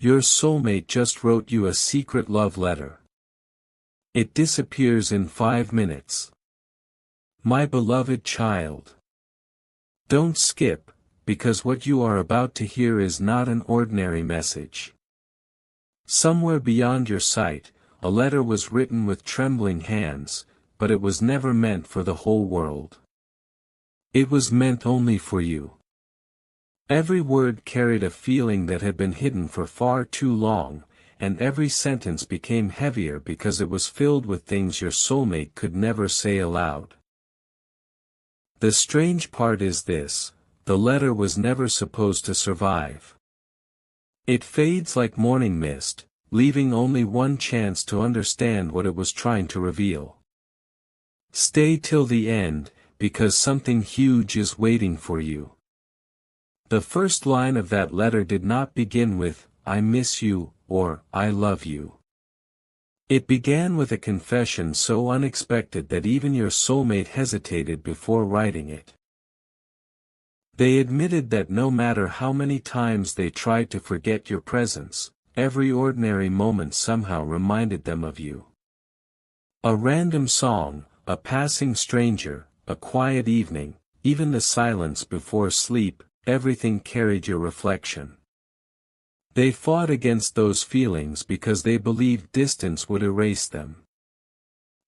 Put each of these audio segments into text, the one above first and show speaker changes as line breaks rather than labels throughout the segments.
Your soulmate just wrote you a secret love letter. It disappears in 5 minutes. My beloved child. Don't skip, because what you are about to hear is not an ordinary message. Somewhere beyond your sight, a letter was written with trembling hands, but it was never meant for the whole world. It was meant only for you. Every word carried a feeling that had been hidden for far too long, and every sentence became heavier because it was filled with things your soulmate could never say aloud. The strange part is this: the letter was never supposed to survive. It fades like morning mist, leaving only one chance to understand what it was trying to reveal. Stay till the end, because something huge is waiting for you. The first line of that letter did not begin with, "I miss you," or, "I love you." It began with a confession so unexpected that even your soulmate hesitated before writing it. They admitted that no matter how many times they tried to forget your presence, every ordinary moment somehow reminded them of you. A random song, a passing stranger, a quiet evening, even the silence before sleep, everything carried your reflection. They fought against those feelings because they believed distance would erase them.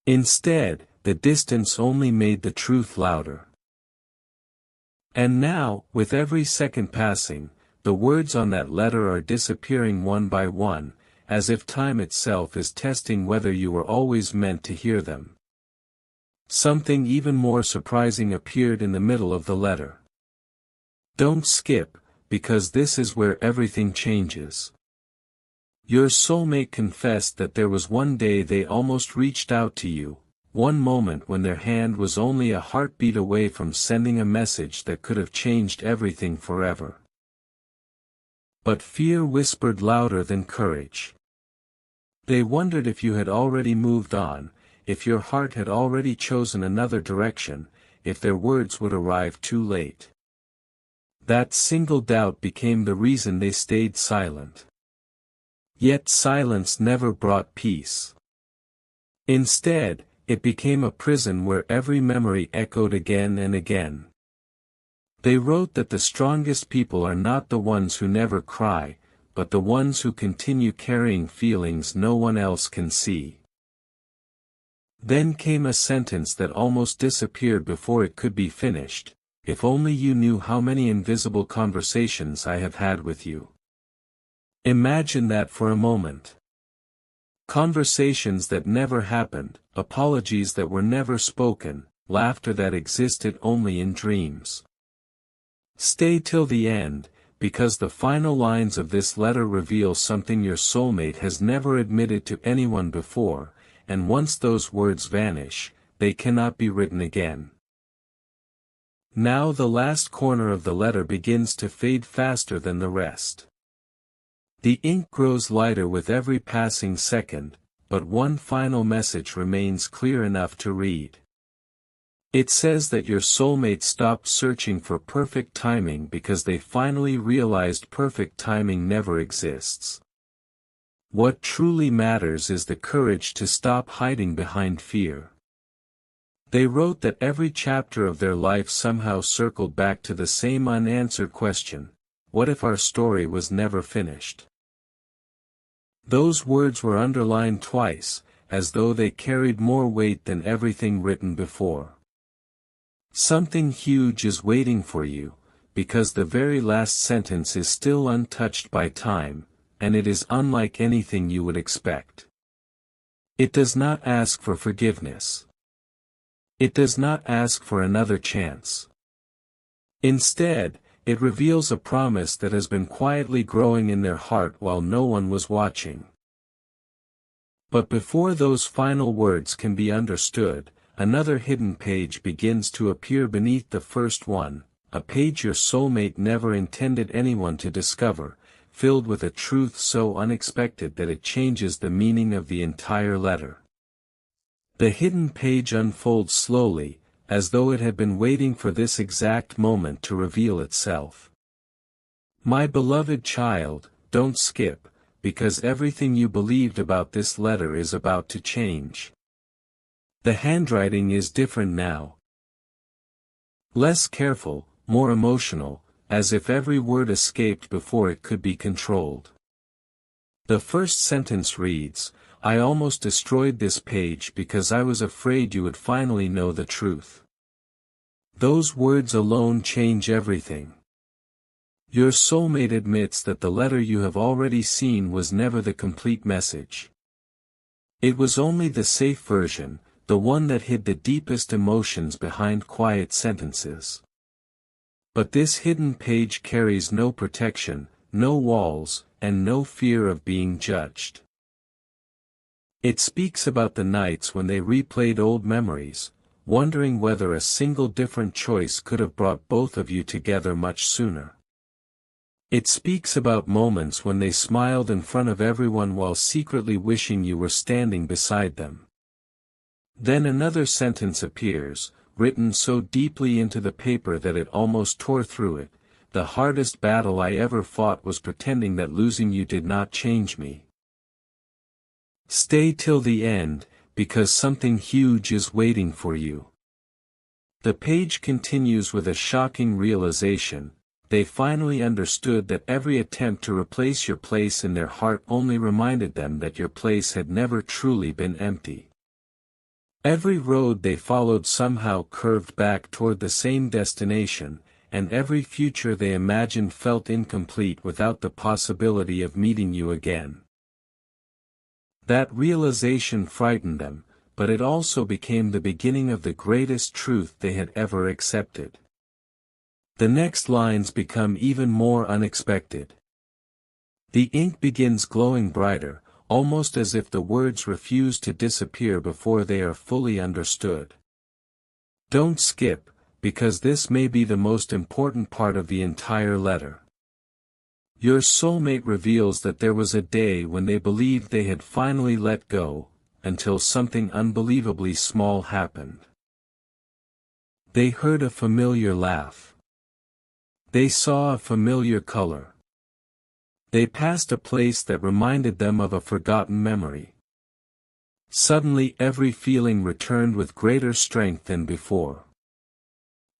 Instead, the distance only made the truth louder. And now, with every second passing, the words on that letter are disappearing one by one, as if time itself is testing whether you were always meant to hear them. Something even more surprising appeared in the middle of the letter. Don't skip, because this is where everything changes. Your soulmate confessed that there was one day they almost reached out to you, one moment when their hand was only a heartbeat away from sending a message that could have changed everything forever. But fear whispered louder than courage. They wondered if you had already moved on, if your heart had already chosen another direction, if their words would arrive too late. That single doubt became the reason they stayed silent. Yet silence never brought peace. Instead, it became a prison where every memory echoed again and again. They wrote that the strongest people are not the ones who never cry, but the ones who continue carrying feelings no one else can see. Then came a sentence that almost disappeared before it could be finished. If only you knew how many invisible conversations I have had with you. Imagine that for a moment. Conversations that never happened, apologies that were never spoken, laughter that existed only in dreams. Stay till the end, because the final lines of this letter reveal something your soulmate has never admitted to anyone before, and once those words vanish, they cannot be written again. Now the last corner of the letter begins to fade faster than the rest. The ink grows lighter with every passing second, but one final message remains clear enough to read. It says that your soulmate stopped searching for perfect timing because they finally realized perfect timing never exists. What truly matters is the courage to stop hiding behind fear. They wrote that every chapter of their life somehow circled back to the same unanswered question: what if our story was never finished? Those words were underlined twice, as though they carried more weight than everything written before. Something huge is waiting for you, because the very last sentence is still untouched by time, and it is unlike anything you would expect. It does not ask for forgiveness. It does not ask for another chance. Instead, it reveals a promise that has been quietly growing in their heart while no one was watching. But before those final words can be understood, another hidden page begins to appear beneath the first one, a page your soulmate never intended anyone to discover, filled with a truth so unexpected that it changes the meaning of the entire letter. The hidden page unfolds slowly, as though it had been waiting for this exact moment to reveal itself. My beloved child, don't skip, because everything you believed about this letter is about to change. The handwriting is different now. Less careful, more emotional, as if every word escaped before it could be controlled. The first sentence reads, "I almost destroyed this page because I was afraid you would finally know the truth." Those words alone change everything. Your soulmate admits that the letter you have already seen was never the complete message. It was only the safe version, the one that hid the deepest emotions behind quiet sentences. But this hidden page carries no protection, no walls, and no fear of being judged. It speaks about the nights when they replayed old memories, wondering whether a single different choice could have brought both of you together much sooner. It speaks about moments when they smiled in front of everyone while secretly wishing you were standing beside them. Then another sentence appears, written so deeply into the paper that it almost tore through it. "The hardest battle I ever fought was pretending that losing you did not change me. Stay till the end, because something huge is waiting for you." The page continues with a shocking realization. They finally understood that every attempt to replace your place in their heart only reminded them that your place had never truly been empty. Every road they followed somehow curved back toward the same destination, and every future they imagined felt incomplete without the possibility of meeting you again. That realization frightened them, but it also became the beginning of the greatest truth they had ever accepted. The next lines become even more unexpected. The ink begins glowing brighter, almost as if the words refuse to disappear before they are fully understood. Don't skip, because this may be the most important part of the entire letter. Your soulmate reveals that there was a day when they believed they had finally let go, until something unbelievably small happened. They heard a familiar laugh. They saw a familiar color. They passed a place that reminded them of a forgotten memory. Suddenly every feeling returned with greater strength than before.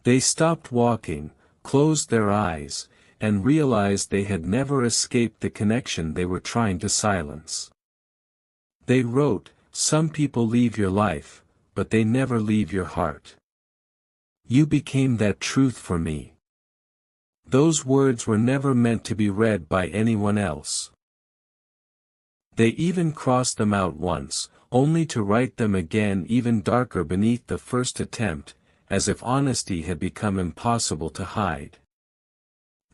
They stopped walking, closed their eyes, and realized they had never escaped the connection they were trying to silence. They wrote, "Some people leave your life, but they never leave your heart. You became that truth for me." Those words were never meant to be read by anyone else. They even crossed them out once, only to write them again even darker beneath the first attempt, as if honesty had become impossible to hide.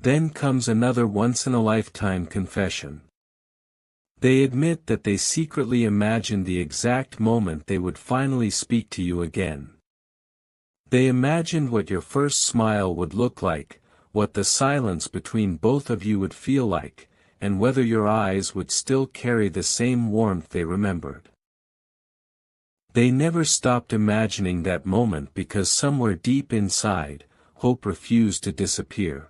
Then comes another once-in-a-lifetime confession. They admit that they secretly imagined the exact moment they would finally speak to you again. They imagined what your first smile would look like, what the silence between both of you would feel like, and whether your eyes would still carry the same warmth they remembered. They never stopped imagining that moment because somewhere deep inside, hope refused to disappear.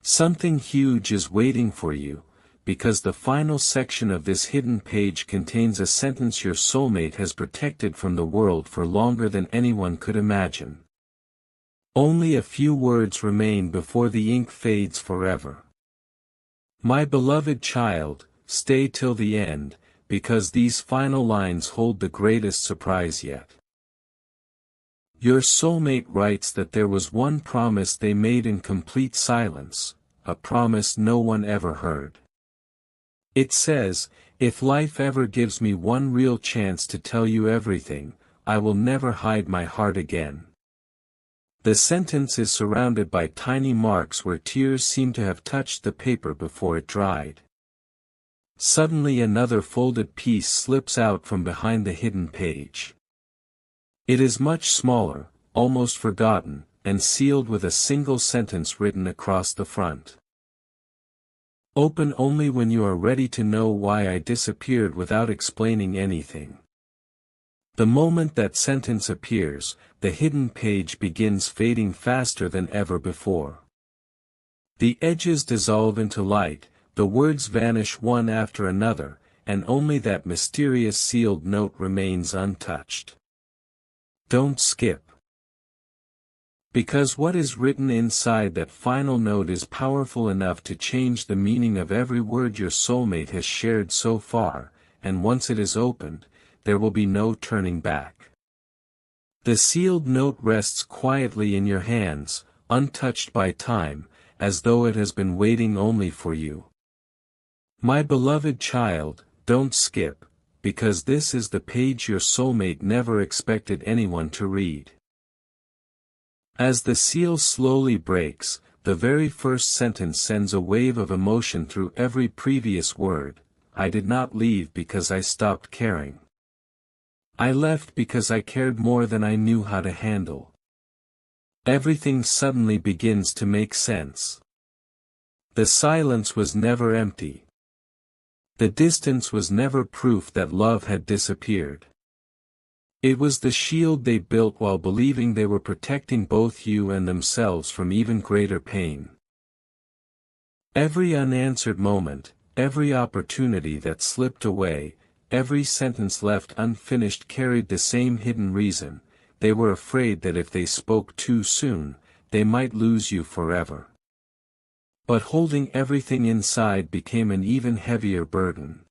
Something huge is waiting for you, because the final section of this hidden page contains a sentence your soulmate has protected from the world for longer than anyone could imagine. Only a few words remain before the ink fades forever. My beloved child, stay till the end, because these final lines hold the greatest surprise yet. Your soulmate writes that there was one promise they made in complete silence, a promise no one ever heard. It says, "If life ever gives me one real chance to tell you everything, I will never hide my heart again." The sentence is surrounded by tiny marks where tears seem to have touched the paper before it dried. Suddenly another folded piece slips out from behind the hidden page. It is much smaller, almost forgotten, and sealed with a single sentence written across the front. "Open only when you are ready to know why I disappeared without explaining anything." The moment that sentence appears, the hidden page begins fading faster than ever before. The edges dissolve into light, the words vanish one after another, and only that mysterious sealed note remains untouched. Don't skip. Because what is written inside that final note is powerful enough to change the meaning of every word your soulmate has shared so far, and once it is opened, there will be no turning back. The sealed note rests quietly in your hands, untouched by time, as though it has been waiting only for you. My beloved child, don't skip, because this is the page your soulmate never expected anyone to read. As the seal slowly breaks, the very first sentence sends a wave of emotion through every previous word. I did not leave because I stopped caring. I left because I cared more than I knew how to handle. Everything suddenly begins to make sense. The silence was never empty. The distance was never proof that love had disappeared. It was the shield they built while believing they were protecting both you and themselves from even greater pain. Every unanswered moment, every opportunity that slipped away, every sentence left unfinished carried the same hidden reason. They were afraid that if they spoke too soon, they might lose you forever. But holding everything inside became an even heavier burden.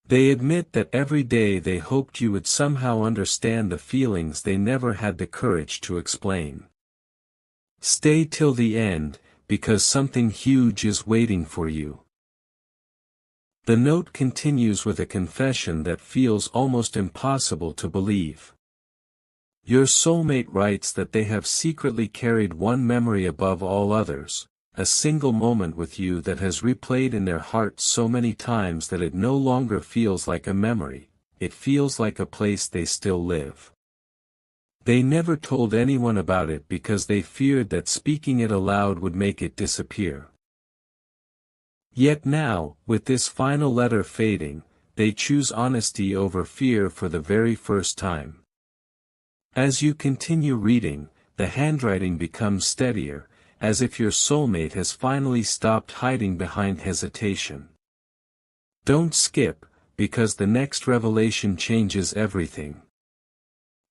They admit that every day they hoped you would somehow understand the feelings they never had the courage to explain. Stay till the end, because something huge is waiting for you. The note continues with a confession that feels almost impossible to believe. Your soulmate writes that they have secretly carried one memory above all others, a single moment with you that has replayed in their hearts so many times that it no longer feels like a memory, it feels like a place they still live. They never told anyone about it because they feared that speaking it aloud would make it disappear. Yet now, with this final letter fading, they choose honesty over fear for the very first time. As you continue reading, the handwriting becomes steadier, as if your soulmate has finally stopped hiding behind hesitation. Don't skip, because the next revelation changes everything.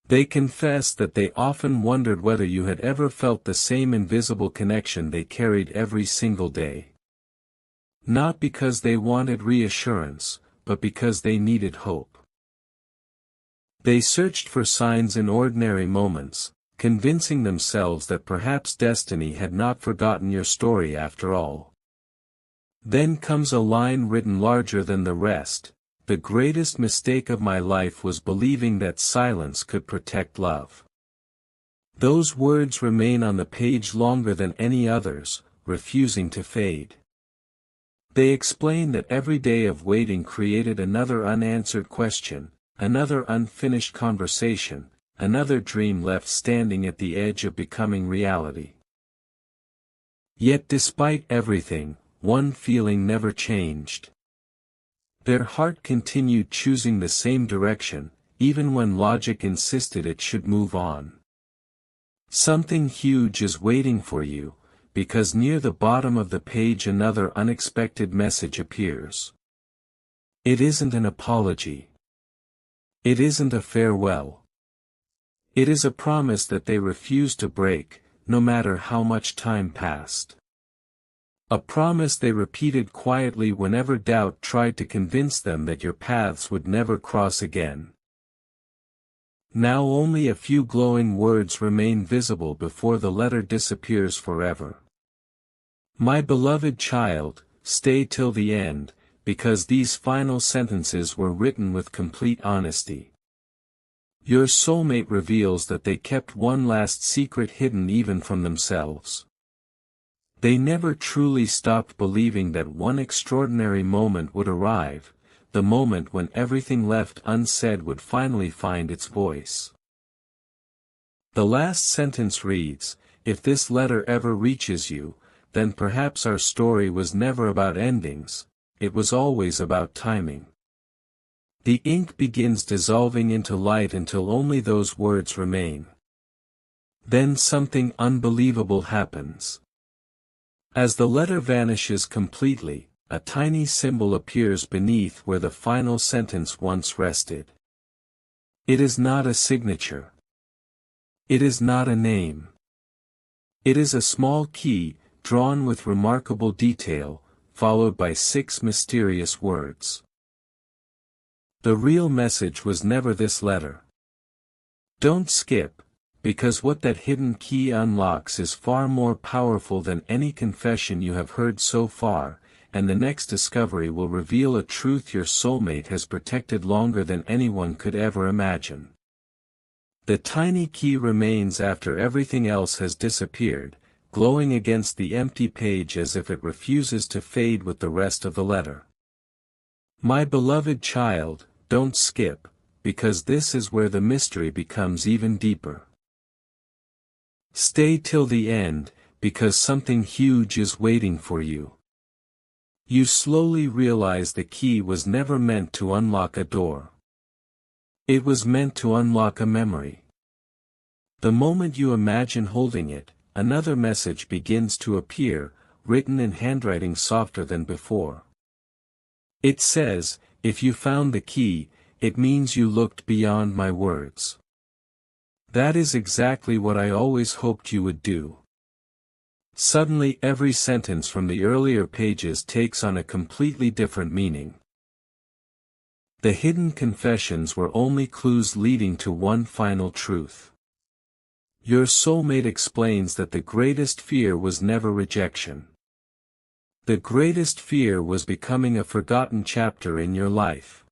They confess that they often wondered whether you had ever felt the same invisible connection they carried every single day. Not because they wanted reassurance, but because they needed hope. They searched for signs in ordinary moments, convincing themselves that perhaps destiny had not forgotten your story after all. Then comes a line written larger than the rest: the greatest mistake of my life was believing that silence could protect love. Those words remain on the page longer than any others, refusing to fade. They explain that every day of waiting created another unanswered question, another unfinished conversation, another dream left standing at the edge of becoming reality. Yet despite everything, one feeling never changed. Their heart continued choosing the same direction, even when logic insisted it should move on. Something huge is waiting for you, because near the bottom of the page another unexpected message appears. It isn't an apology. It isn't a farewell. It is a promise that they refuse to break, no matter how much time passed. A promise they repeated quietly whenever doubt tried to convince them that your paths would never cross again. Now only a few glowing words remain visible before the letter disappears forever. My beloved child, stay till the end, because these final sentences were written with complete honesty. Your soulmate reveals that they kept one last secret hidden even from themselves. They never truly stopped believing that one extraordinary moment would arrive, the moment when everything left unsaid would finally find its voice. The last sentence reads, "If this letter ever reaches you, then perhaps our story was never about endings, it was always about timing." The ink begins dissolving into light until only those words remain. Then something unbelievable happens. As the letter vanishes completely, a tiny symbol appears beneath where the final sentence once rested. It is not a signature. It is not a name. It is a small key, drawn with remarkable detail, followed by 6 mysterious words. The real message was never this letter. Don't skip, because what that hidden key unlocks is far more powerful than any confession you have heard so far, and the next discovery will reveal a truth your soulmate has protected longer than anyone could ever imagine. The tiny key remains after everything else has disappeared, glowing against the empty page as if it refuses to fade with the rest of the letter. My beloved child, don't skip, because this is where the mystery becomes even deeper. Stay till the end, because something huge is waiting for you. You slowly realize the key was never meant to unlock a door. It was meant to unlock a memory. The moment you imagine holding it, another message begins to appear, written in handwriting softer than before. It says, if you found the key, it means you looked beyond my words. That is exactly what I always hoped you would do. Suddenly every sentence from the earlier pages takes on a completely different meaning. The hidden confessions were only clues leading to one final truth. Your soulmate explains that the greatest fear was never rejection. The greatest fear was becoming a forgotten chapter in your life.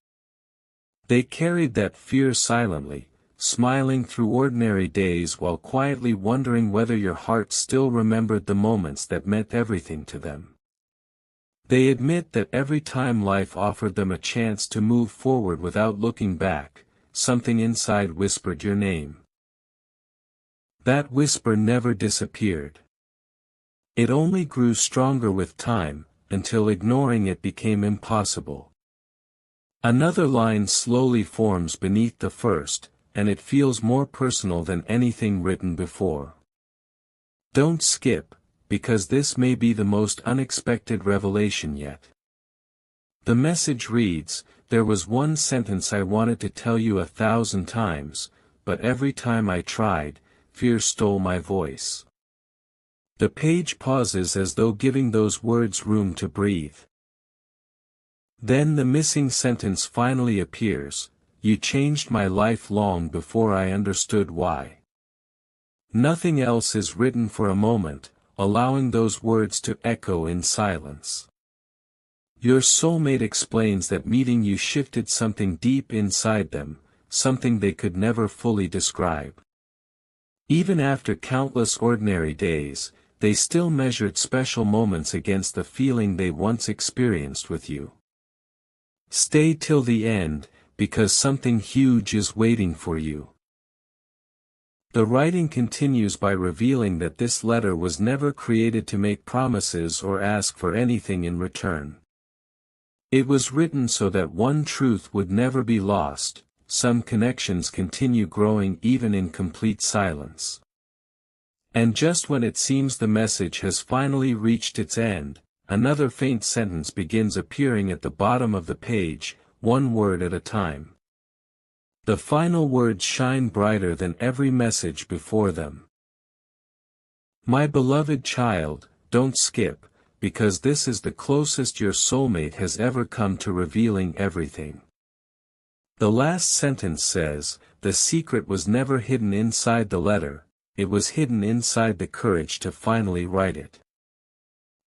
They carried that fear silently, smiling through ordinary days while quietly wondering whether your heart still remembered the moments that meant everything to them. They admit that every time life offered them a chance to move forward without looking back, something inside whispered your name. That whisper never disappeared. It only grew stronger with time, until ignoring it became impossible. Another line slowly forms beneath the first, and it feels more personal than anything written before. Don't skip, because this may be the most unexpected revelation yet. The message reads, there was one sentence I wanted to tell you 1,000 times, but every time I tried, fear stole my voice. The page pauses as though giving those words room to breathe. Then the missing sentence finally appears, you changed my life long before I understood why. Nothing else is written for a moment, allowing those words to echo in silence. Your soulmate explains that meeting you shifted something deep inside them, something they could never fully describe. Even after countless ordinary days, they still measured special moments against the feeling they once experienced with you. Stay till the end, because something huge is waiting for you. The writing continues by revealing that this letter was never created to make promises or ask for anything in return. It was written so that one truth would never be lost, some connections continue growing even in complete silence. And just when it seems the message has finally reached its end, another faint sentence begins appearing at the bottom of the page, one word at a time. The final words shine brighter than every message before them. My beloved child, don't skip, because this is the closest your soulmate has ever come to revealing everything. The last sentence says, the secret was never hidden inside the letter, it was hidden inside the courage to finally write it.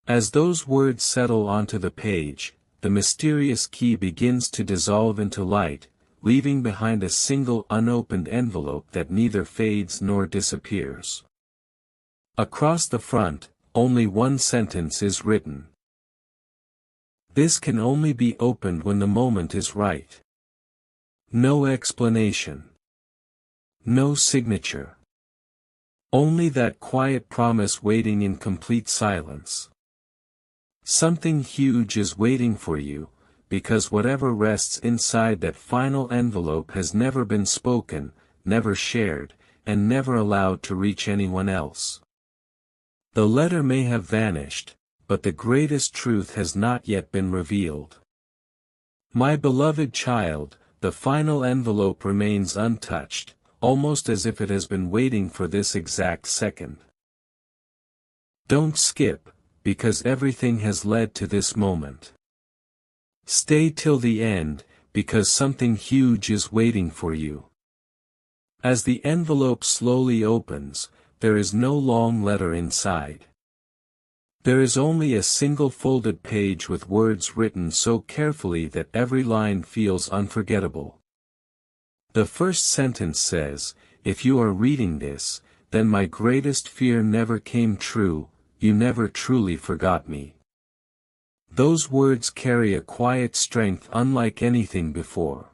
As those words settle onto the page, the mysterious key begins to dissolve into light, leaving behind a single unopened envelope that neither fades nor disappears. Across the front, only one sentence is written. This can only be opened when the moment is right. No explanation. No signature. Only that quiet promise waiting in complete silence. Something huge is waiting for you, because whatever rests inside that final envelope has never been spoken, never shared, and never allowed to reach anyone else. The letter may have vanished, but the greatest truth has not yet been revealed. My beloved child, the final envelope remains untouched, almost as if it has been waiting for this exact second. Don't skip, because everything has led to this moment. Stay till the end, because something huge is waiting for you. As the envelope slowly opens, there is no long letter inside. There is only a single folded page with words written so carefully that every line feels unforgettable. The first sentence says, "If you are reading this, then my greatest fear never came true, you never truly forgot me." Those words carry a quiet strength unlike anything before.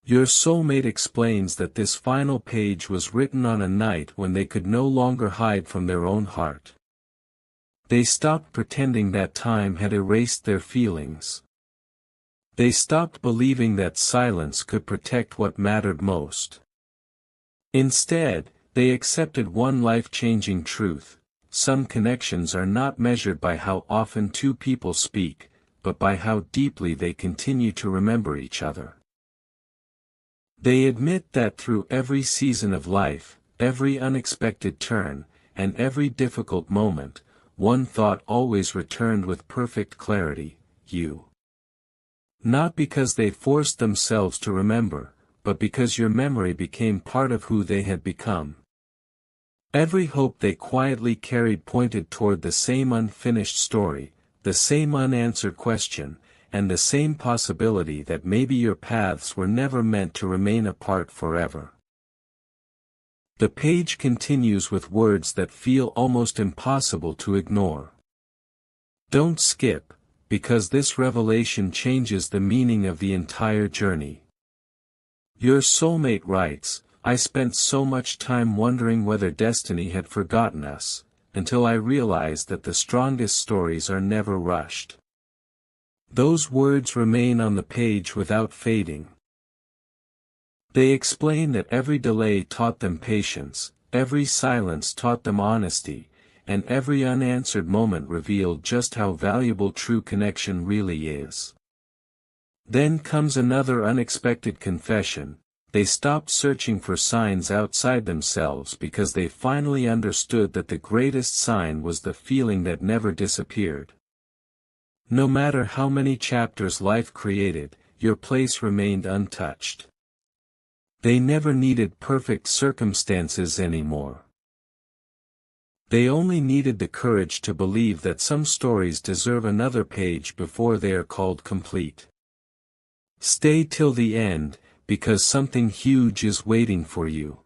Your soulmate explains that this final page was written on a night when they could no longer hide from their own heart. They stopped pretending that time had erased their feelings. They stopped believing that silence could protect what mattered most. Instead, they accepted one life-changing truth: some connections are not measured by how often two people speak, but by how deeply they continue to remember each other. They admit that through every season of life, every unexpected turn, and every difficult moment, one thought always returned with perfect clarity: you. Not because they forced themselves to remember, but because your memory became part of who they had become. Every hope they quietly carried pointed toward the same unfinished story, the same unanswered question, and the same possibility that maybe your paths were never meant to remain apart forever. The page continues with words that feel almost impossible to ignore. Don't skip, because this revelation changes the meaning of the entire journey. Your soulmate writes, "I spent so much time wondering whether destiny had forgotten us, until I realized that the strongest stories are never rushed." Those words remain on the page without fading. They explain that every delay taught them patience, every silence taught them honesty, and every unanswered moment revealed just how valuable true connection really is. Then comes another unexpected confession: they stopped searching for signs outside themselves because they finally understood that the greatest sign was the feeling that never disappeared. No matter how many chapters life created, your place remained untouched. They never needed perfect circumstances anymore. They only needed the courage to believe that some stories deserve another page before they are called complete. Stay till the end, because something huge is waiting for you.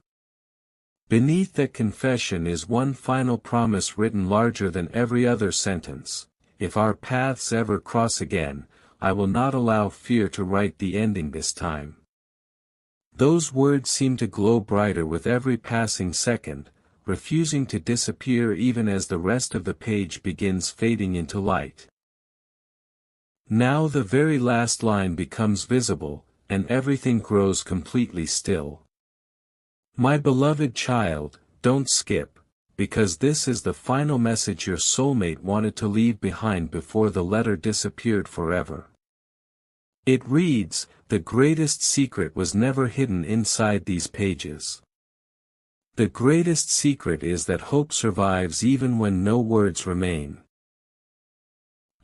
Beneath that confession is one final promise written larger than every other sentence: if our paths ever cross again, I will not allow fear to write the ending this time. Those words seem to glow brighter with every passing second, refusing to disappear even as the rest of the page begins fading into light. Now the very last line becomes visible, and everything grows completely still. My beloved child, don't skip, because this is the final message your soulmate wanted to leave behind before the letter disappeared forever. It reads, "The greatest secret was never hidden inside these pages." The greatest secret is that hope survives even when no words remain.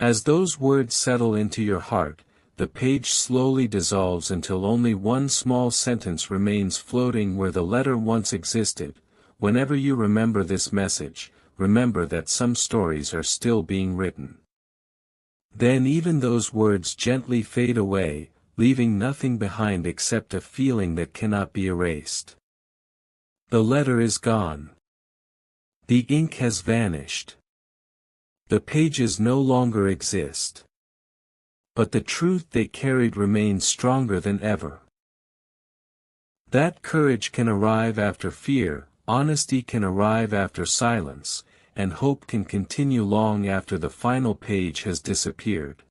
As those words settle into your heart, the page slowly dissolves until only one small sentence remains floating where the letter once existed. Whenever you remember this message, remember that some stories are still being written. Then even those words gently fade away, leaving nothing behind except a feeling that cannot be erased. The letter is gone. The ink has vanished. The pages no longer exist. But the truth they carried remains stronger than ever. That courage can arrive after fear, honesty can arrive after silence, and hope can continue long after the final page has disappeared.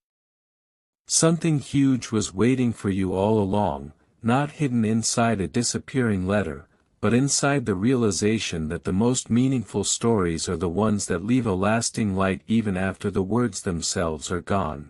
Something huge was waiting for you all along, not hidden inside a disappearing letter, but inside the realization that the most meaningful stories are the ones that leave a lasting light even after the words themselves are gone.